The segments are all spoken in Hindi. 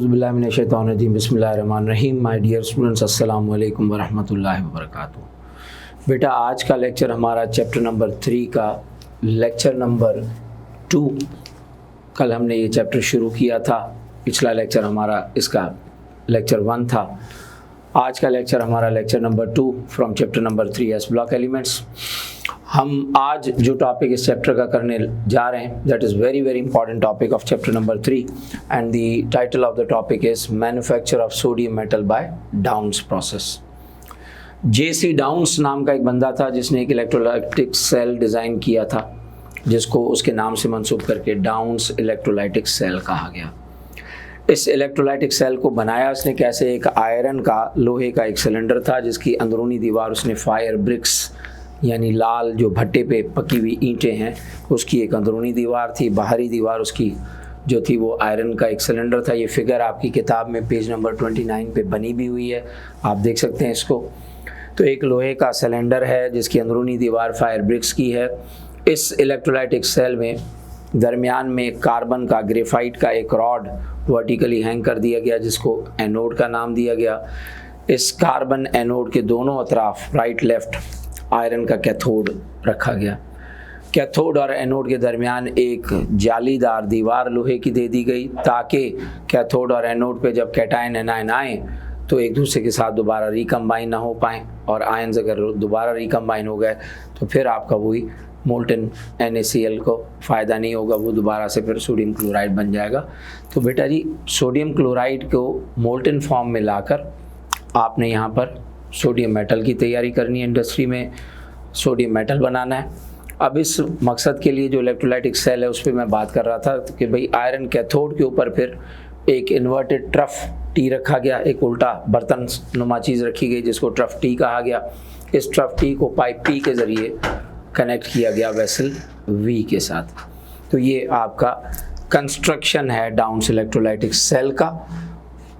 औज़ुबिल्लाहिमिनश्शैतानिर्रजीम बिस्मिल्लाहिर्रहमानिर्रहीम। माय डियर स्टूडेंट्स, अस्सलाम वालेकुम वरहमतुल्लाहि वबरकातुहू। बेटा, आज का लेक्चर हमारा चैप्टर नंबर 3 का लेक्चर नंबर 2। कल हमने ये चैप्टर शुरू किया था, पिछला लेक्चर हमारा इसका लेक्चर 1 था। आज का लेक्चर हमारा lecture number 2 from chapter number 3 S block elements. हम आज जो टॉपिक इस चैप्टर का करने जा रहे हैं, that is very very important topic of chapter number 3 and the title of the topic is manufacture of sodium metal by Downs process. जेसी डाउन्स नाम का एक बंदा था जिसने एक इलेक्ट्रोलाइटिक सेल डिज़ाइन किया था, जिसको उसके नाम से मंसूब करके डाउन्स इलेक्ट्रोलाइटिक सेल कहा गया। इस इलेक्ट्रोलाइटिक सेल को बनाया उसने कैसे? एक आयरन का, लोहे का एक सिलेंडर था जिसकी अंदरूनी दीवार उसने फायर ब्रिक्स यानी लाल जो भट्टे पे पकी हुई ईंटें हैं उसकी एक अंदरूनी दीवार थी, बाहरी दीवार उसकी जो थी वो आयरन का एक सिलेंडर था। ये फिगर आपकी किताब में पेज नंबर 29 पे बनी भी हुई है, आप देख सकते हैं इसको। तो एक लोहे का सिलेंडर है जिसकी अंदरूनी दीवार फायर ब्रिक्स की है। इस इलेक्ट्रोलाइटिक सेल में दरमियान में कार्बन का, ग्रेफाइट का एक रॉड वर्टिकली हैंग कर दिया गया जिसको एनोड का नाम दिया गया। इस कार्बन एनोड के दोनों अतराफ राइट लेफ्ट आयरन का कैथोड रखा गया। कैथोड और एनोड के दरमियान एक जालीदार दीवार लोहे की दे दी गई ताकि कैथोड और एनोड पे जब कैटायन एनायन आए तो एक दूसरे के साथ दोबारा रिकम्बाइन ना हो पाएँ, और आयन्स अगर दोबारा रिकम्बाइन हो गए तो फिर आपका वही मोल्टन NaCl को फ़ायदा नहीं होगा, वो दोबारा से फिर सोडियम क्लोराइड बन जाएगा। तो बेटा जी, सोडियम क्लोराइड को मोल्टन फॉर्म में लाकर आपने यहाँ पर सोडियम मेटल की तैयारी करनी है, इंडस्ट्री में सोडियम मेटल बनाना है। अब इस मकसद के लिए जो इलेक्ट्रोलाइटिक सेल है उस पर मैं बात कर रहा था कि भाई आयरन कैथोड के ऊपर फिर एक इन्वर्टेड ट्रफ टी रखा गया, एक उल्टा बर्तन नुमा चीज़ रखी गई जिसको ट्रफ टी कहा गया। इस ट्रफ टी को पाइप P के ज़रिए कनेक्ट किया गया वेसल V के साथ। तो ये आपका कंस्ट्रक्शन है डाउन्स इलेक्ट्रोलाइटिक सेल का।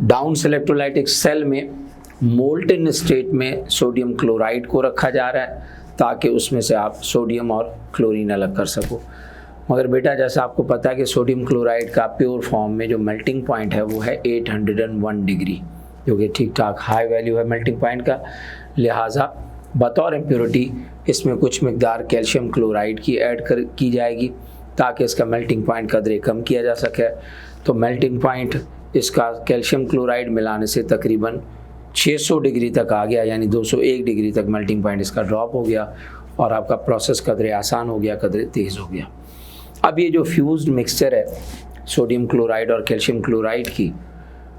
डाउन्स इलेक्ट्रोलाइटिक सेल में मोल्टन स्टेट में सोडियम क्लोराइड को रखा जा रहा है ताकि उसमें से आप सोडियम और क्लोरीन अलग कर सको। मगर बेटा, जैसा आपको पता है कि सोडियम क्लोराइड का प्योर फॉर्म में जो मेल्टिंग पॉइंट है वो है 801 डिग्री, जो कि ठीक ठाक हाई वैल्यू है मेल्टिंग पॉइंट का। लिहाजा बतौर इम्प्योरिटी इसमें कुछ मिकदार कैल्शियम क्लोराइड की ऐड की जाएगी ताकि इसका मेल्टिंग पॉइंट कदरे कम किया जा सके। तो मेल्टिंग पॉइंट इसका कैल्शियम क्लोराइड मिलाने से तकरीबन 600 डिग्री तक आ गया, यानी 201 डिग्री तक मेल्टिंग पॉइंट इसका ड्रॉप हो गया और आपका प्रोसेस कदरे आसान हो गया, कदरे तेज़ हो गया। अब ये जो फ्यूज्ड मिक्सचर है सोडियम क्लोराइड और कैल्शियम क्लोराइड की,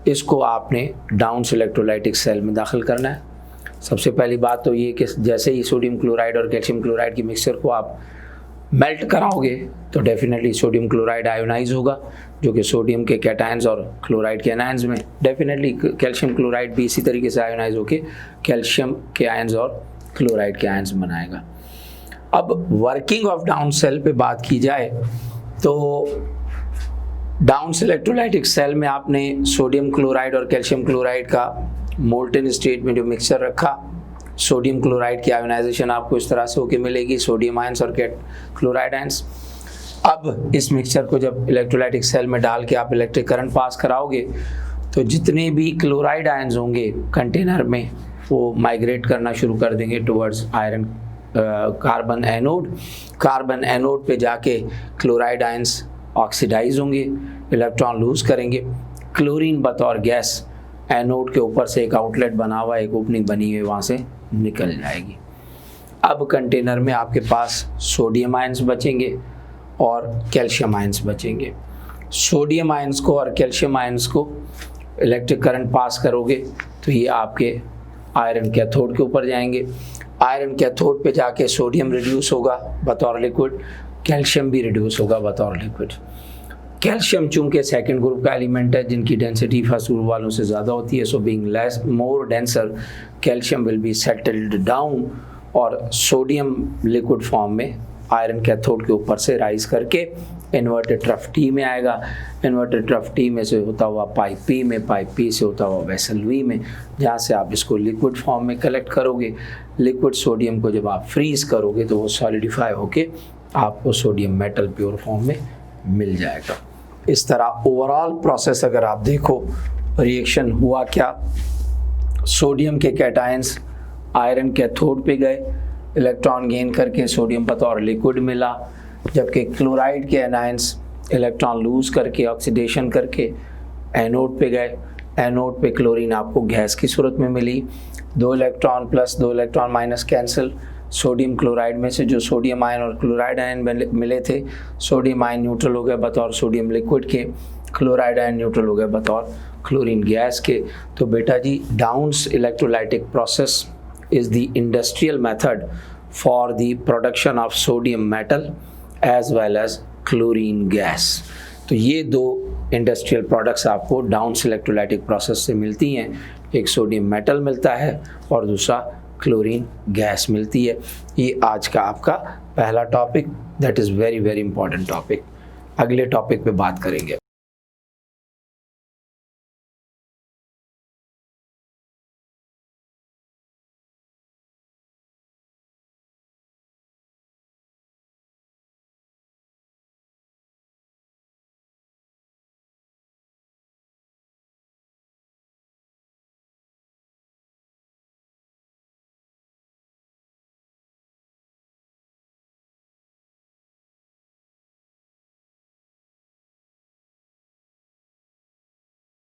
इसको आपने डाउन्स इलेक्ट्रोलाइटिक सेल में दाखिल करना है। सबसे पहली बात तो ये कि जैसे ही सोडियम क्लोराइड और कैल्शियम क्लोराइड की मिक्सचर को आप मेल्ट कराओगे तो डेफिनेटली सोडियम क्लोराइड आयोनाइज होगा, जो कि सोडियम के कैटायंस और क्लोराइड के एनायंस में, डेफिनेटली कैल्शियम क्लोराइड भी इसी तरीके से आयोनाइज होकर कैल्शियम के आयंस और क्लोराइड के आयंस बनाएगा। अब वर्किंग ऑफ डाउन सेल पे बात की जाए तो डाउन्स इलेक्ट्रोलाइटिक सेल में आपने सोडियम क्लोराइड और कैल्शियम क्लोराइड का मोल्टन स्टेट में जो मिक्सचर रखा, सोडियम क्लोराइड की आयोनाइजेशन आपको इस तरह से होके मिलेगी, सोडियम आयंस और क्लोराइड आयंस। अब इस मिक्सचर को जब इलेक्ट्रोलाइटिक सेल में डाल के आप इलेक्ट्रिक करंट पास कराओगे तो जितने भी क्लोराइड आयंस होंगे कंटेनर में वो माइग्रेट करना शुरू कर देंगे towards iron carbon anode. Carbon anode पे जाके क्लोराइड आयंस ऑक्सीडाइज होंगे, इलेक्ट्रॉन लूज करेंगे। क्लोरीन बतौर गैस एनोड के ऊपर से एक आउटलेट बना हुआ, एक ओपनिंग बनी हुई, वहाँ से निकल जाएगी। अब कंटेनर में आपके पास सोडियम आयंस बचेंगे और कैल्शियम आयंस बचेंगे। सोडियम आयंस को और कैल्शियम आयंस को इलेक्ट्रिक करंट पास करोगे तो ये आपके आयरन कैथोड के ऊपर जाएंगे। आयरन कैथोड पे जाके सोडियम रिड्यूस होगा बतौर लिक्विड, कैल्शियम भी रिड्यूस होगा बतौर लिक्विड। कैल्शियम चूंकि सेकंड ग्रुप का एलिमेंट है जिनकी डेंसिटी फर्स्ट ग्रुप वालों से ज़्यादा होती है, so being less more denser calcium will be settled down और सोडियम लिक्विड फॉर्म में आयरन कैथोड के ऊपर से राइज करके इन्वर्टेड ट्रफ टी में आएगा। इन्वर्टेड ट्रफ टी में से होता हुआ पाइप P में, पाइप P से होता हुआ वेसल V में, जहाँ से आप इसको लिक्विड फॉर्म में कलेक्ट करोगे। लिक्विड सोडियम को जब आप फ्रीज करोगे तो वो सॉलिडिफाई होके आपको सोडियम मेटल प्योर फॉर्म में मिल जाएगा। इस तरह ओवरऑल प्रोसेस अगर आप देखो रिएक्शन हुआ क्या, सोडियम के कैटायंस आयरन कैथोड पे गए, इलेक्ट्रॉन गेन करके सोडियम बतौर लिक्विड मिला, जबकि क्लोराइड के एनायंस इलेक्ट्रॉन लूज करके ऑक्सीडेशन करके एनोड पे गए। एनोड पे क्लोरीन आपको गैस की सूरत में मिली, 2 electron plus 2 electron minus cancel. Sodium chloride में से जो सोडियम आयन और क्लोराइड आयन मिले थे, सोडियम आयन न्यूट्रल हो गए बतौर सोडियम लिक्विड के, क्लोराइड आयन न्यूट्रल हो गए बतौर क्लोरीन गैस के। तो बेटा जी, Downs electrolytic process is the industrial method for the production of sodium metal as well as chlorine gas। तो ये दो इंडस्ट्रियल प्रोडक्ट्स आपको डाउन्स इलेक्ट्रोलाइटिक प्रोसेस से मिलती हैं, एक सोडियम मेटल मिलता है और दूसरा क्लोरीन गैस मिलती है। ये आज का आपका पहला topic, that is very very important topic. अगले टॉपिक पे बात करेंगे।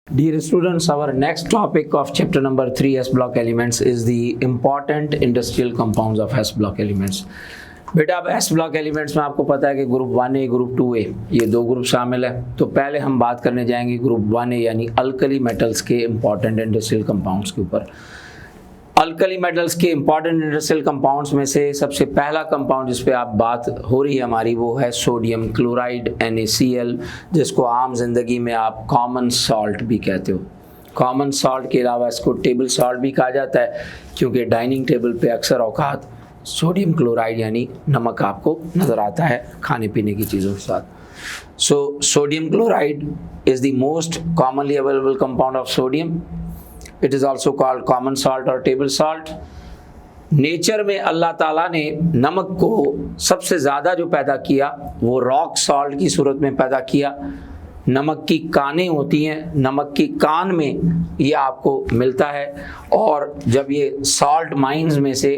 Dear students, our next topic of chapter number 3 S block elements is the important industrial compounds of S block elements। बेटा अब S block elements में आपको पता है कि ग्रुप 1A ग्रुप 2A ये दो ग्रुप शामिल है। तो पहले हम बात करने जाएंगे ग्रुप 1A यानी अल्कली मेटल्स के इंपॉर्टेंट इंडस्ट्रियल कंपाउंड्स के ऊपर। अल्कली मेटल्स के इंपॉर्टेंट इंडस्ट्रियल कंपाउंड्स में से सबसे पहला कंपाउंड जिस पे आप बात हो रही है हमारी, वो है सोडियम क्लोराइड NaCl, जिसको आम जिंदगी में आप कॉमन सॉल्ट भी कहते हो। कॉमन सॉल्ट के अलावा इसको टेबल सॉल्ट भी कहा जाता है, क्योंकि डाइनिंग टेबल पे अक्सर औकात सोडियम क्लोराइड यानी नमक आपको नज़र आता है खाने पीने की चीज़ों के साथ। So sodium chloride is the most commonly available compound of sodium. It is also called common salt और टेबल सॉल्ट। नेचर में अल्लाह ताला ने नमक को सबसे ज़्यादा जो पैदा किया वो रॉक सॉल्ट की सूरत में पैदा किया। नमक की कानें होती हैं, नमक की कान में ये आपको मिलता है, और जब ये सॉल्ट माइंस में से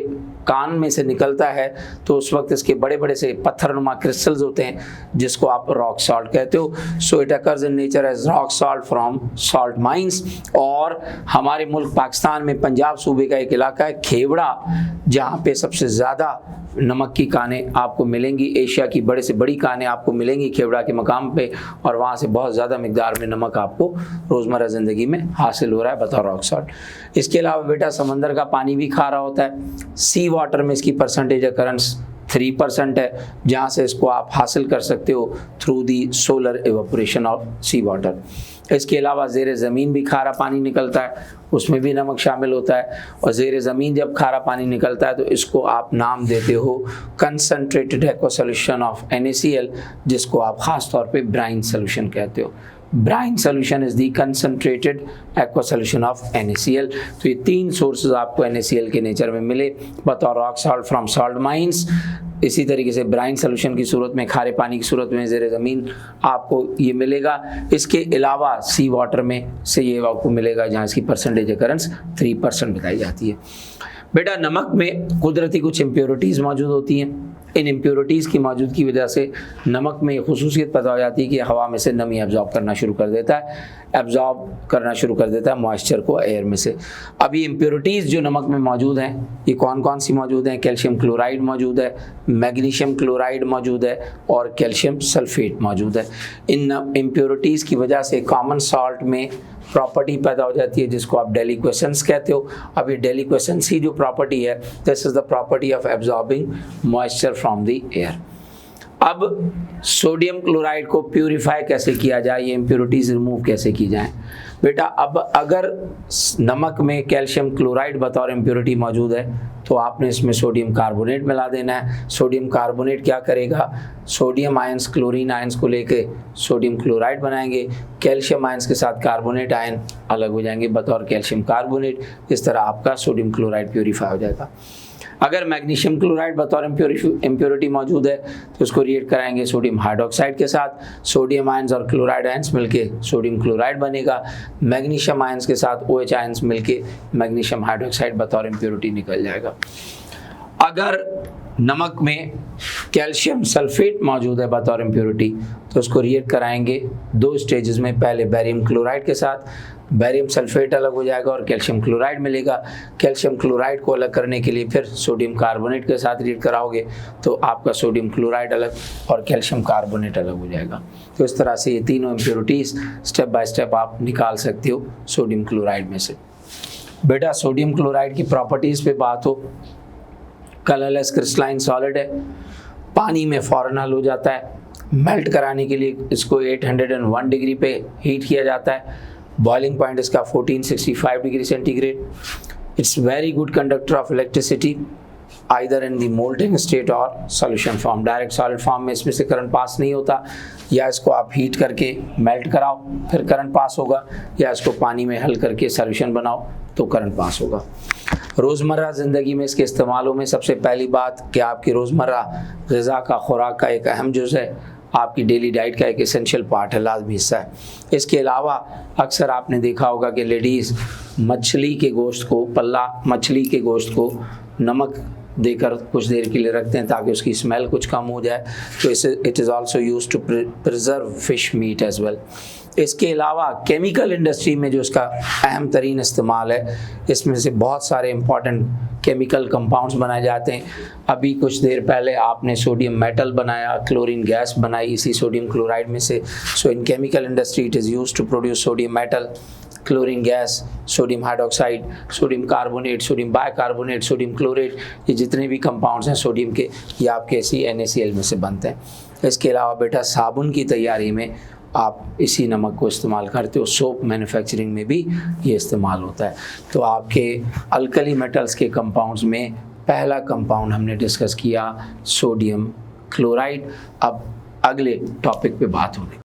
कान में से निकलता है तो उस वक्त इसके बड़े बड़े से पत्थरनुमा क्रिस्टल्स होते हैं जिसको आप रॉक सॉल्ट कहते हो। So it occurs in nature as rock salt from salt mines. और हमारे मुल्क पाकिस्तान में पंजाब सूबे का एक इलाका है खेवड़ा, जहाँ पे सबसे ज़्यादा नमक की कानें आपको मिलेंगी। एशिया की बड़े से बड़ी कानें आपको मिलेंगी खेवड़ा के मकाम पे, और वहाँ से बहुत ज़्यादा मिकदार में नमक आपको रोज़मर्रा ज़िंदगी में हासिल हो रहा है बतौर रॉक सॉल्ट। इसके अलावा बेटा समंदर का पानी भी खारा होता है। सी वाटर में इसकी परसेंटेज अकरेंस 3% है, जहाँ से इसको आप हासिल कर सकते हो through the solar evaporation of sea water. इसके अलावा ज़ेर ज़मीन भी खारा पानी निकलता है, उसमें भी नमक शामिल होता है। और ज़ेर ज़मीन जब खारा पानी निकलता है तो इसको आप नाम देते हो concentrated aqua solution of NaCl, जिसको आप ख़ास तौर पे ब्राइन सॉल्यूशन कहते हो। Brine solution is the concentrated aqua solution of NaCl। तो ये 3 सोर्सेज आपको NaCl के नेचर में मिले बतौर rock salt from salt mines. इसी तरीके से ब्राइन सॉल्यूशन की सूरत में, खारे पानी की सूरत में ज़ेर ज़मीन आपको ये मिलेगा। इसके अलावा सी वाटर में से ये आपको मिलेगा, जहाँ इसकी परसेंटेज अकरेंस 3% बताई जाती है। बेटा नमक में कुदरती कुछ इम्प्योरिटीज़ मौजूद होती हैं। इन इम्प्योरिटीज़ की मौजूदगी की वजह से नमक में खुसूसियत पैदा हो जाती है कि हवा में से नमी एब्जॉर्ब करना शुरू कर देता है, मॉइस्चर को एयर में से। अब ये इम्प्योरिटीज़ जो नमक में मौजूद हैं, ये कौन कौन सी मौजूद हैं? कैल्शियम क्लोराइड मौजूद है, मैग्नीशियम क्लोराइड मौजूद है और कैल्शियम सल्फेट मौजूद है। इन इम्प्योरिटीज़ की वजह से कॉमन सॉल्ट में प्रॉपर्टी पैदा हो जाती है जिसको आप डेलिक्वेसेंस कहते हो। अब ये डेलिक्वेसेंस ही जो प्रॉपर्टी है, this is the property of absorbing moisture from the air. अब सोडियम क्लोराइड को प्यूरिफाई कैसे किया जाए, ये इम्प्योरिटीज़ रिमूव कैसे की जाए? बेटा अब अगर नमक में कैल्शियम क्लोराइड बतौर इम्प्योरिटी मौजूद है तो आपने इसमें सोडियम कार्बोनेट मिला देना है। सोडियम कार्बोनेट क्या करेगा, सोडियम आयंस क्लोरीन आयंस को लेके सोडियम क्लोराइड बनाएंगे, कैल्शियम आयंस के साथ कार्बोनेट आयन अलग हो जाएंगे बतौर कैल्शियम कार्बोनेट। इस तरह आपका सोडियम क्लोराइड प्योरीफाई हो जाएगा। अगर मैग्नीशियम क्लोराइड बतौर इम्प्योरिटी मौजूद है तो उसको रिएक्ट कराएंगे सोडियम हाइड्रोक्साइड के साथ, सोडियम आयंस और क्लोराइड आयंस मिलके सोडियम क्लोराइड बनेगा। मैग्नीशियम आयंस के साथ OH आयंस मिलके मैग्नीशियम हाइड्रोक्साइड बतौर इम्प्योरिटी निकल जाएगा। अगर नमक में कैल्शियम सल्फेट मौजूद है बतौर इम्प्योरिटी तो उसको रिएक्ट कराएंगे 2 स्टेजेस में। पहले बैरियम क्लोराइड के साथ, बैरियम सल्फेट अलग हो जाएगा और कैल्शियम क्लोराइड मिलेगा। कैल्शियम क्लोराइड को अलग करने के लिए फिर सोडियम कार्बोनेट के साथ रिएक्ट कराओगे तो आपका सोडियम क्लोराइड अलग और कैल्शियम कार्बोनेट अलग हो जाएगा। तो इस तरह से ये तीनों इम्प्योरिटीज स्टेप बाय स्टेप आप निकाल सकते हो सोडियम क्लोराइड में से। बेटा सोडियम क्लोराइड की प्रॉपर्टीज़ पे बात हो, कलरलेस क्रिस्टलाइन सॉलिड है, पानी में फौरन हल हो जाता है। मेल्ट कराने के लिए इसको 801 डिग्री पे हीट किया जाता है। बॉइलिंग पॉइंट इसका 1465 degree centigrade. It's very good conductor of electricity either in the molting state और solution form. Direct solid form में इसमें से करंट पास नहीं होता, या इसको आप हीट करके मेल्ट कराओ फिर करंट पास होगा, या इसको पानी में हल करके सॉल्यूशन बनाओ तो करंट पास होगा। रोज़मर्रा ज़िंदगी में इसके इस्तेमालों में सबसे पहली बात कि आपकी रोज़मर्रा ग़िज़ा का, खुराक का एक अहम जुज़ है, आपकी डेली डाइट का एक एसेंशियल पार्ट है, लाजमी हिस्सा है। इसके अलावा अक्सर आपने देखा होगा कि लेडीज़ मछली के गोश्त को, पल्ला मछली के गोश्त को नमक देकर कुछ देर के लिए रखते हैं ताकि उसकी स्मेल कुछ कम हो जाए। तो it is also use to preserve fish meat as well. इसके अलावा केमिकल इंडस्ट्री में जो इसका अहम तरीन इस्तेमाल है, इसमें से बहुत सारे इंपॉर्टेंट केमिकल कंपाउंड्स बनाए जाते हैं। अभी कुछ देर पहले आपने सोडियम मेटल बनाया, क्लोरीन गैस बनाई इसी सोडियम क्लोराइड में से। So in chemical industry it is use to produce sodium metal, chlorine gas, sodium hydroxide, sodium carbonate, sodium bicarbonate, sodium chlorate, ये जितने भी कंपाउंड्स हैं सोडियम के, ये आपके इसी NaCl में से बनते हैं। इसके अलावा बेटा साबुन की तैयारी में आप इसी नमक को इस्तेमाल करते हो, सोप मैन्युफैक्चरिंग में भी ये इस्तेमाल होता है। तो आपके अल्कली मेटल्स के कंपाउंड्स में पहला कंपाउंड हमने डिस्कस किया सोडियम क्लोराइड। अब अगले टॉपिक पे बात होगी।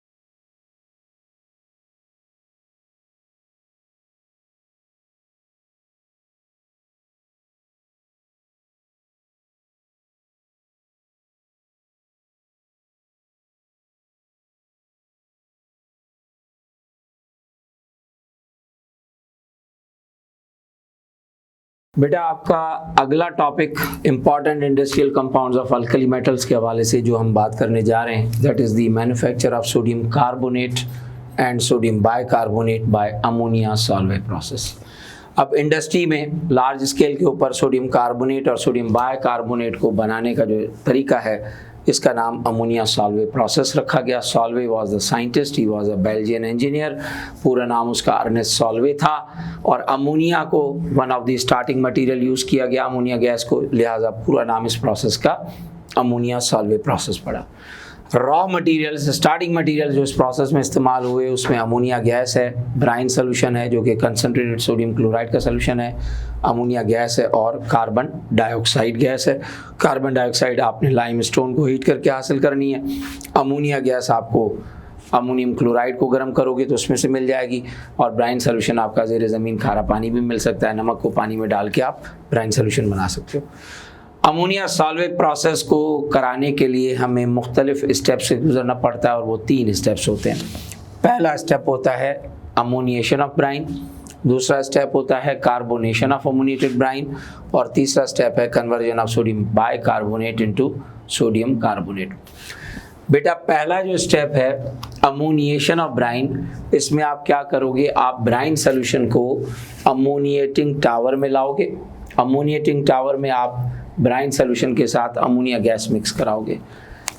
बेटा आपका अगला topic important industrial compounds of alkali metals के हवाले से जो हम बात करने जा रहे हैं, that is the manufacture of sodium carbonate and sodium bicarbonate bye ammonia solvate process. अब इंडस्ट्री में लार्ज स्केल के ऊपर सोडियम कार्बोनेट और सोडियम बाइकार्बोनेट को बनाने का जो तरीका है, इसका नाम अमोनिया सॉल्वे प्रोसेस रखा गया। Solvay was the scientist, he was a Belgian engineer, पूरा नाम उसका अर्नेस्ट सॉल्वे था। और अमोनिया को one of the starting material use किया गया, अमोनिया गैस को, लिहाजा पूरा नाम इस प्रोसेस का अमोनिया सॉल्वे प्रोसेस पड़ा। रॉ मटेरियल्स, स्टार्टिंग मटेरियल जो इस प्रोसेस में इस्तेमाल हुए उसमें अमोनिया गैस है, ब्राइन सोल्यूशन है जो कि कंसनट्रेटेड सोडियम क्लोराइड का सोल्यूशन है, अमोनिया गैस है और कार्बन डाइऑक्साइड गैस है। कार्बन डाइऑक्साइड आपने लाइमस्टोन को हीट करके हासिल करनी है, अमोनिया गैस आपको अमोनियम क्लोराइड को गर्म करोगे तो उसमें से मिल जाएगी, और ब्राइन सोल्यूशन आपका ज़ेरे ज़मीन खारा पानी भी मिल सकता है, नमक को पानी में डाल के आप ब्राइन सोल्यूशन बना सकते हो। अमोनिया सॉल्वे प्रोसेस को कराने के लिए हमें मुख्तलिफ स्टेप से गुजरना पड़ता है और वो 3 स्टेप्स होते हैं। पहला स्टेप होता है अमोनिएशन ऑफ ब्राइन, दूसरा स्टेप होता है कार्बोनेशन ऑफ अमोनिएटेड ब्राइन, और तीसरा स्टेप है conversion of sodium bicarbonate into sodium carbonate. बेटा पहला जो स्टेप है अमोनिएशन ऑफ ब्राइन, इसमें आप क्या करोगे, आप ब्राइन सोल्यूशन को अमोनिएटिंग टावर में लाओगे। अमोनिएटिंग टावर में आप ब्राइन सोल्यूशन के साथ अमोनिया गैस मिक्स कराओगे।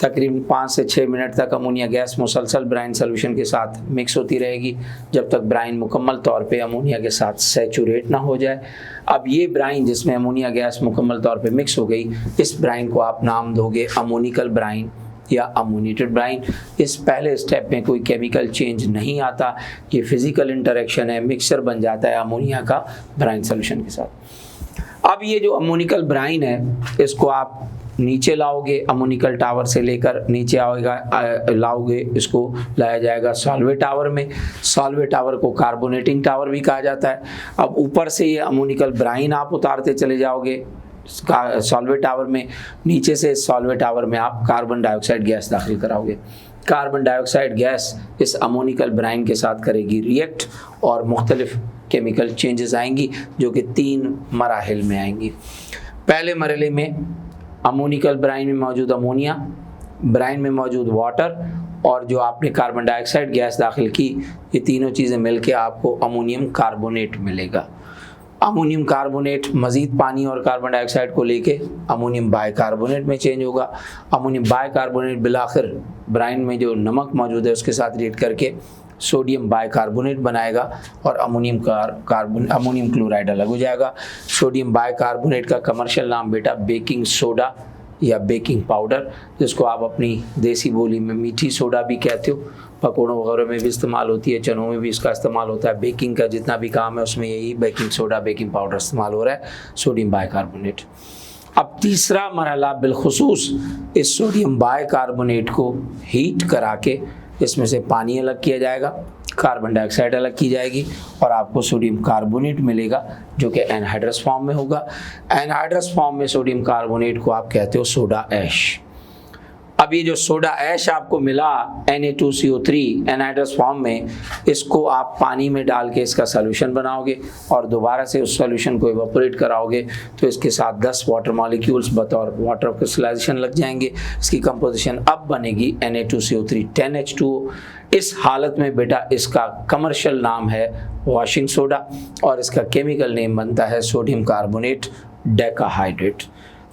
तकरीबन 5 से 6 मिनट तक अमोनिया गैस मुसलसल ब्राइन सोल्यूशन के साथ मिक्स होती रहेगी जब तक ब्राइन मुकम्मल तौर पे अमोनिया के साथ सैचुरेट ना हो जाए। अब ये ब्राइन जिसमें अमोनिया गैस मुकम्मल तौर पे मिक्स हो गई, इस ब्राइन को आप नाम दोगे अमोनिकल ब्राइन या अमोनिएटेड ब्राइन। इस पहले स्टेप में कोई केमिकल चेंज नहीं आता, ये फिजिकल इंटरेक्शन है, मिक्सचर बन जाता है अमोनिया का ब्राइन सोल्यूशन के साथ। अब अब ये जो अमोनिकल ब्राइन है इसको आप नीचे लाओगे, अमोनिकल टावर से लेकर नीचे लाओगे, इसको लाया जाएगा सॉल्वे टावर में। सॉल्वे टावर को कार्बोनेटिंग टावर भी कहा जाता है। अब ऊपर से ये अमोनिकल ब्राइन आप उतारते चले जाओगे सॉल्वे टावर में, नीचे से सॉल्वे टावर में आप कार्बन डाइऑक्साइड गैस दाखिल कराओगे। कार्बन डाइऑक्साइड गैस इस अमोनिकल ब्राइन के साथ करेगी रिएक्ट और मुख्तलिफ केमिकल चेंजेस आएंगी जो कि 3 मराहिल में आएंगी। पहले मरहले में अमोनिकल ब्राइन में मौजूद अमोनिया, ब्राइन में मौजूद वाटर और जो आपने कार्बन डाइऑक्साइड गैस दाखिल की, ये तीनों चीज़ें मिलके आपको अमोनियम कार्बोनेट मिलेगा। अमोनियम कार्बोनेट मज़ीद पानी और कार्बन डाइऑक्साइड को लेके अमोनियम बाइकार्बोनेट में चेंज होगा। अमोनियम बाइकार्बोनेट बिलाखिर ब्राइन में जो नमक मौजूद है उसके साथ रिएक्ट करके सोडियम बाइकार्बोनेट बनाएगा और अमोनियम क्लोराइड अलग हो जाएगा। सोडियम बाइकार्बोनेट का कमर्शियल नाम बेटा बेकिंग सोडा या बेकिंग पाउडर, जिसको आप अपनी देसी बोली में मीठी सोडा भी कहते हो, पकौड़ों वगैरह में भी इस्तेमाल होती है, चनों में भी इसका इस्तेमाल होता है। बेकिंग का जितना भी काम है उसमें यही बेकिंग सोडा बेकिंग पाउडर इस्तेमाल हो रहा है, सोडियम बाइकार्बोनेट। अब तीसरा मरहला बिलखुसूस इस सोडियम बाइकार्बोनेट को हीट करा के इसमें से पानी अलग किया जाएगा, कार्बन डाइऑक्साइड अलग की जाएगी और आपको सोडियम कार्बोनेट मिलेगा जो कि एनहाइड्रस फॉर्म में होगा। एनहाइड्रस फॉर्म में सोडियम कार्बोनेट को आप कहते हो सोडा ऐश। अब ये जो सोडा ऐश आपको मिला Na2CO3 एनहाइड्रस फॉर्म में, इसको आप पानी में डाल के इसका सोल्यूशन बनाओगे और दोबारा से उस सोल्यूशन को इवेपोरेट कराओगे तो इसके साथ 10 वाटर मॉलिक्यूल्स बतौर वाटर क्रिस्टलाइजेशन लग जाएंगे। इसकी कंपोजिशन अब बनेगी Na2CO3 10H2O। इस हालत में बेटा इसका कमर्शियल नाम है वॉशिंग सोडा और इसका केमिकल नेम बनता है सोडियम कार्बोनेट डेकाहाइड्रेट।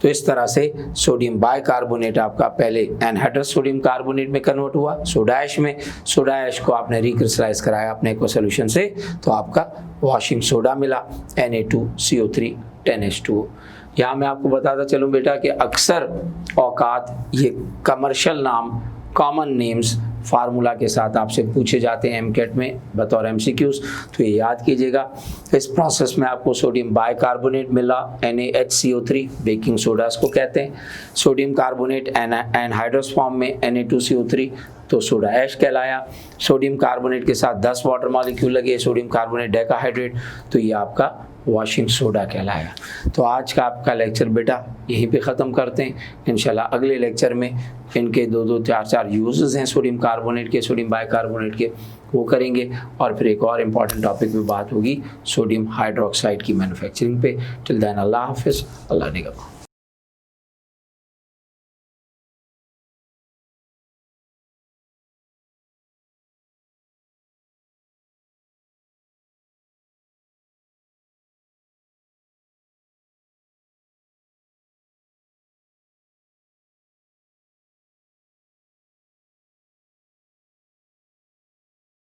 तो इस तरह से सोडियम बाइकार्बोनेट आपका पहले एनहाइड्रस सोडियम कार्बोनेट में कन्वर्ट हुआ सोडा ऐश में, सोडा ऐश को आपने रिक्रिस्टलाइज कराया अपने एक्वा सोल्यूशन से तो आपका वॉशिंग सोडा मिला Na2CO3 10H2O। यहाँ मैं आपको बताता चलूँ बेटा कि अक्सर औकात ये कमर्शियल नाम कॉमन नेम्स फार्मूला के साथ आपसे पूछे जाते हैं एमकेट में बतौर MCQs, तो ये याद कीजिएगा। इस प्रोसेस में आपको सोडियम बाइकार्बोनेट मिला NaHCO3 बेकिंग सोडा इसको कहते हैं, सोडियम कार्बोनेट एनहाइड्रस फॉर्म में Na2CO3 तो सोडा ऐश कहलाया। सोडियम कार्बोनेट के साथ 10 वाटर मॉलिक्यूल लगे सोडियम कार्बोनेट डेकाहाइड्रेट तो ये आपका वॉशिंग सोडा कहलाया। तो आज का आपका लेक्चर बेटा यहीं पे ख़त्म करते हैं। इंशाल्लाह अगले लेक्चर में इनके 2-2 4-4 यूजेस हैं सोडियम कार्बोनेट के, सोडियम बाइकार्बोनेट के, वो करेंगे और फिर एक और इम्पॉर्टेंट टॉपिक पे बात होगी सोडियम हाइड्रोक्साइड की मैन्युफैक्चरिंग पे। टिल देन अल्लाह हाफिज़, अल्लाह निगहबान।